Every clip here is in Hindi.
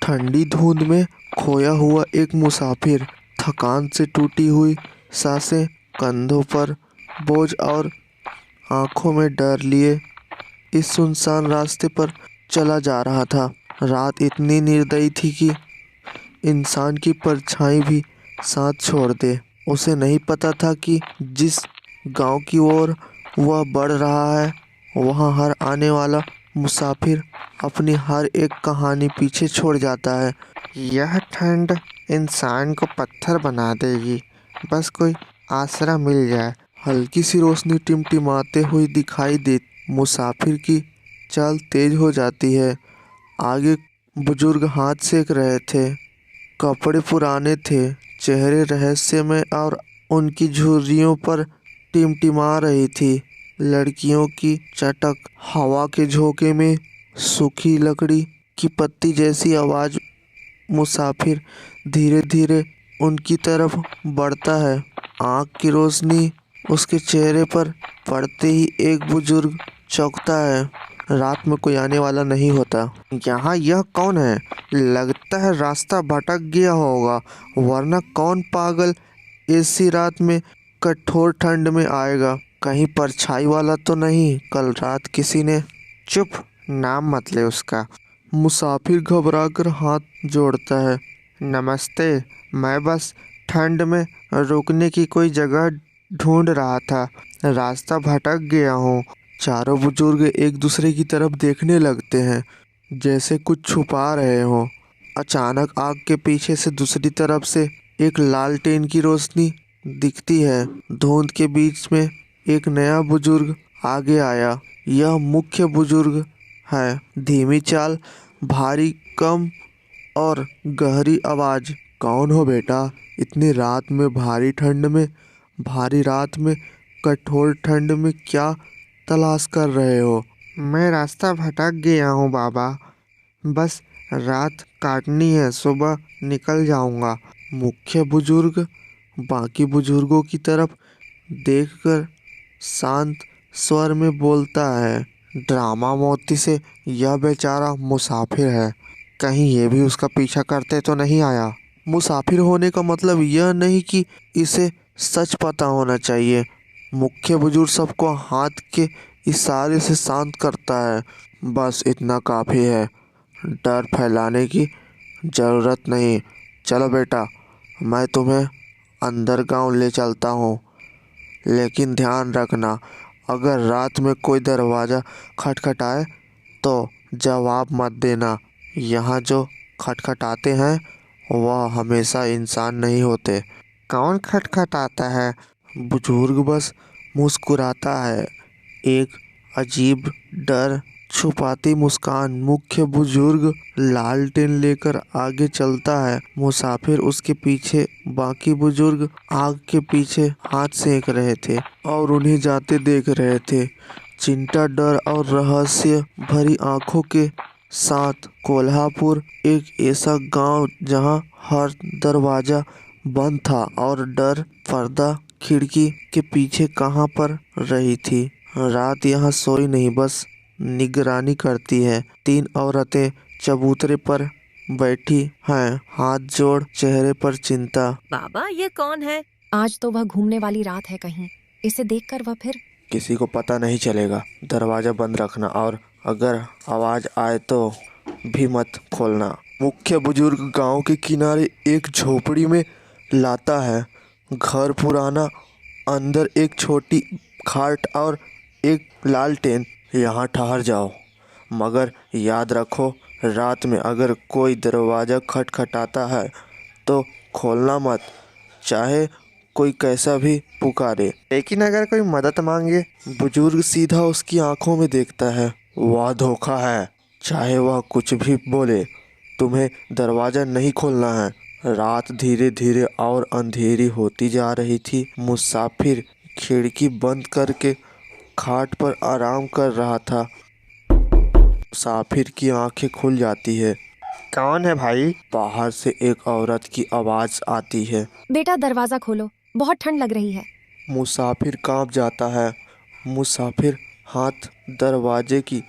ठंडी धुंध में खोया हुआ एक मुसाफिर, थकान से टूटी हुई सांसें, कंधों पर बोझ और आंखों में डर लिए इस सुनसान रास्ते पर चला जा रहा था। रात इतनी निर्दयी थी कि इंसान की परछाई भी साथ छोड़ दे। उसे नहीं पता था कि जिस गांव की ओर वह बढ़ रहा है, वहां हर आने वाला मुसाफिर अपनी हर एक कहानी पीछे छोड़ जाता है। यह ठंड इंसान को पत्थर बना देगी, बस कोई आसरा मिल जाए। हल्की सी रोशनी टिमटिमाते हुई दिखाई दे। मुसाफिर की चाल तेज हो जाती है। आगे बुजुर्ग हाथ सेक रहे थे। कपड़े पुराने थे, चेहरे रहस्यमय और उनकी झुर्रियों पर टिमटिमा रही थी। लड़कियों की चटक, हवा के झोंके में सूखी लकड़ी की पत्ती जैसी आवाज। मुसाफिर धीरे धीरे उनकी तरफ बढ़ता है। आँख की रोशनी उसके चेहरे पर पड़ते ही एक बुजुर्ग चौंकता है। रात में कोई आने वाला नहीं होता। यहाँ यह कौन है? लगता है रास्ता भटक गया होगा, वरना कौन पागल ऐसी रात में कठोर ठंड में आएगा। कहीं परछाई वाला तो नहीं? कल रात किसी ने। चुप, नाम मत ले उसका। मुसाफिर घबराकर हाथ जोड़ता है। नमस्ते, मैं बस ठंड में रुकने की कोई जगह ढूंढ रहा था, रास्ता भटक गया हूँ। चारों बुजुर्ग एक दूसरे की तरफ देखने लगते हैं, जैसे कुछ छुपा रहे हो। अचानक आग के पीछे से दूसरी तरफ से एक लालटेन की रोशनी दिखती है। धुंध के बीच में एक नया बुजुर्ग आगे आया। यह मुख्य बुजुर्ग है। धीमी चाल, भारी कम और गहरी आवाज। कौन हो बेटा? इतनी रात में, भारी ठंड में, भारी रात में, कठोर ठंड में क्या तलाश कर रहे हो? मैं रास्ता भटक गया हूँ बाबा, बस रात काटनी है, सुबह निकल जाऊंगा। मुख्य बुजुर्ग बाकी बुजुर्गों की तरफ देखकर शांत स्वर में बोलता है। ड्रामा मोती से यह बेचारा मुसाफिर है, कहीं ये भी उसका पीछा करते तो नहीं आया। मुसाफिर होने का मतलब यह नहीं कि इसे सच पता होना चाहिए। मुख्य बुजुर्ग सबको हाथ के इशारे से शांत करता है। बस इतना काफी है, डर फैलाने की जरूरत नहीं। चलो बेटा, मैं तुम्हें अंदर गांव ले चलता हूँ, लेकिन ध्यान रखना, अगर रात में कोई दरवाज़ा खटखटाए तो जवाब मत देना। यहाँ जो खटखटाते हैं वह हमेशा इंसान नहीं होते। कौन खटखटाता है? बुजुर्ग बस मुस्कुराता है, एक अजीब डर छुपाती मुस्कान। मुख्य बुजुर्ग लालटेन लेकर आगे चलता है। मुसाफिर उसके पीछे। बाकी बुजुर्ग आग के पीछे हाथ सेक रहे थे और उन्हें जाते देख रहे थे, चिंता, डर और रहस्य भरी आंखों के साथ। कोल्हापुर एक ऐसा गांव जहां हर दरवाजा बंद था और डर पर्दा खिड़की के पीछे कहां पर रही थी। रात यहाँ सोई नहीं, बस निगरानी करती है। तीन औरतें चबूतरे पर बैठी हैं, हाथ जोड़, चेहरे पर चिंता। बाबा, ये कौन है? आज तो वह घूमने वाली रात है कहीं, इसे देखकर वह फिर। किसी को पता नहीं चलेगा, दरवाजा बंद रखना और अगर आवाज आए तो भी मत खोलना। मुख्य बुजुर्ग गांव के किनारे एक झोपड़ी में लाता है। घर पुराना, अंदर एक छोटी खाट और एक लालटेन। यहाँ ठहर जाओ, मगर याद रखो, रात में अगर कोई दरवाज़ा खटखटाता है तो खोलना मत, चाहे कोई कैसा भी पुकारे। लेकिन अगर कोई मदद मांगे? बुजुर्ग सीधा उसकी आंखों में देखता है। वह धोखा है, चाहे वह कुछ भी बोले, तुम्हें दरवाज़ा नहीं खोलना है। रात धीरे धीरे और अंधेरी होती जा रही थी। मुसाफिर खिड़की बंद करके खाट पर आराम कर रहा था। मुसाफिर की आंखें खुल जाती है। कौन है भाई? बाहर से एक औरत की आवाज आती है। बेटा, दरवाजा खोलो, बहुत ठंड लग रही है। मुसाफिर कांप जाता है। मुसाफिर हाथ दरवाजे की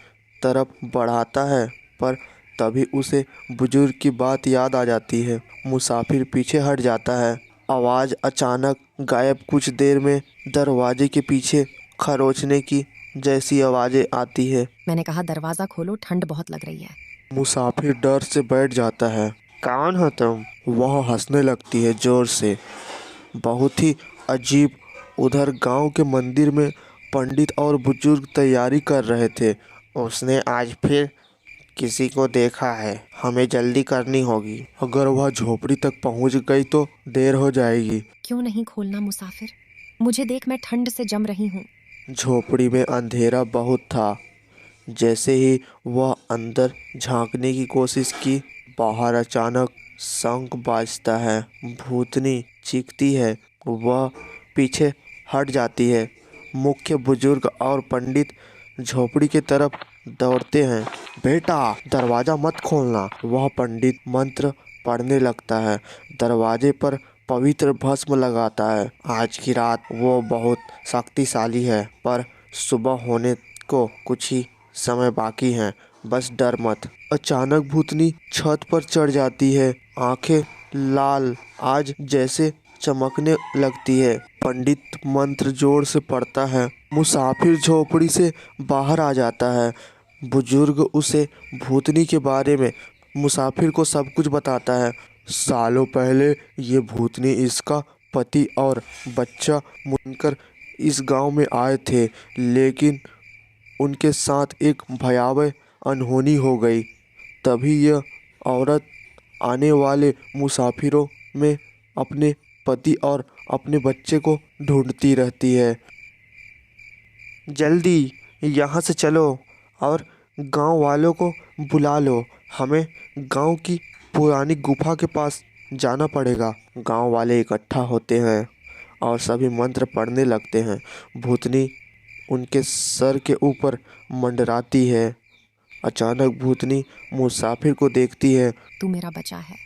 तरफ बढ़ाता है, पर तभी उसे बुजुर्ग की बात याद आ जाती है। मुसाफिर पीछे हट जाता है। आवाज़ अचानक गायब। कुछ देर में दरवाजे के पीछे खरोचने की जैसी आवाज़ें आती है। मैंने कहा दरवाजा खोलो, ठंड बहुत लग रही है। मुसाफिर डर से बैठ जाता है। कौन हो तुम? वह हंसने लगती है जोर से, बहुत ही अजीब। उधर गांव के मंदिर में पंडित और बुजुर्ग तैयारी कर रहे थे। उसने आज फिर किसी को देखा है, हमें जल्दी करनी होगी। अगर वह झोपड़ी तक पहुंच गई तो देर हो जाएगी। क्यों नहीं खोलना मुसाफिर? मुझे देख, मैं ठंड से जम रही हूँ। झोपड़ी में अंधेरा बहुत था। जैसे ही वह अंदर झांकने की कोशिश की, बाहर अचानक शंख बाजता है। भूतनी चीखती है। वह पीछे हट जाती है। मुख्य बुजुर्ग और पंडित झोपड़ी की तरफ दौड़ते हैं। बेटा, दरवाजा मत खोलना। वह पंडित मंत्र पढ़ने लगता है। दरवाजे पर पवित्र भस्म लगाता है। आज की रात वो बहुत शक्तिशाली है, पर सुबह होने को कुछ ही समय बाकी है। बस डर मत। अचानक भूतनी छत पर चढ़ जाती है। आंखें लाल आज जैसे चमकने लगती है। पंडित मंत्र जोर से पढ़ता है। मुसाफिर झोपड़ी से बाहर आ जाता है। बुजुर्ग उसे भूतनी के बारे में मुसाफिर को सब कुछ बताता है। सालों पहले ये भूतनी इसका पति और बच्चा मुनकर इस गांव में आए थे, लेकिन उनके साथ एक भयावह अनहोनी हो गई। तभी यह औरत आने वाले मुसाफिरों में अपने पति और अपने बच्चे को ढूंढती रहती है। जल्दी यहाँ से चलो और गांव वालों को बुला लो। हमें गांव की पुरानी गुफा के पास जाना पड़ेगा। गांव वाले इकट्ठा होते हैं और सभी मंत्र पढ़ने लगते हैं। भूतनी उनके सर के ऊपर मंडराती है। अचानक भूतनी मुसाफिर को देखती है। तू मेरा बचा है।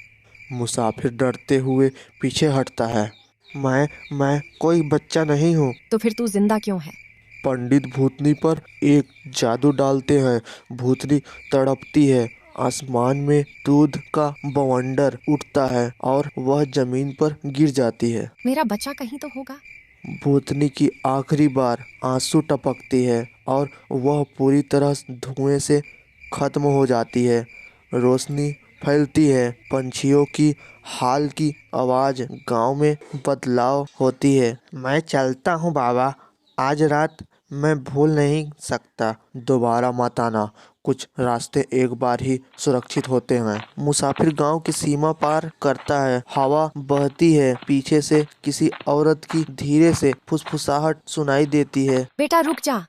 मुसाफिर डरते हुए पीछे हटता है। मैं कोई बच्चा नहीं हूँ। तो फिर तू जिंदा क्यों है? पंडित भूतनी पर एक जादू डालते हैं। भूतनी तड़पती है। आसमान में दूध का बवंडर उठता है और वह जमीन पर गिर जाती है। मेरा बच्चा कहीं तो होगा। भूतनी की आखिरी बार आंसू टपकती है और वह पूरी तरह धुएं से खत्म हो जाती है। रोशनी फैलती है। पंछियों की हाल की आवाज़। गांव में बदलाव होती है। मैं चलता हूँ बाबा, आज रात मैं भूल नहीं सकता। दोबारा मत आना। कुछ रास्ते एक बार ही सुरक्षित होते हैं। मुसाफिर गांव की सीमा पार करता है। हवा बहती है। पीछे से किसी औरत की धीरे से फुसफुसाहट सुनाई देती है। बेटा रुक जा।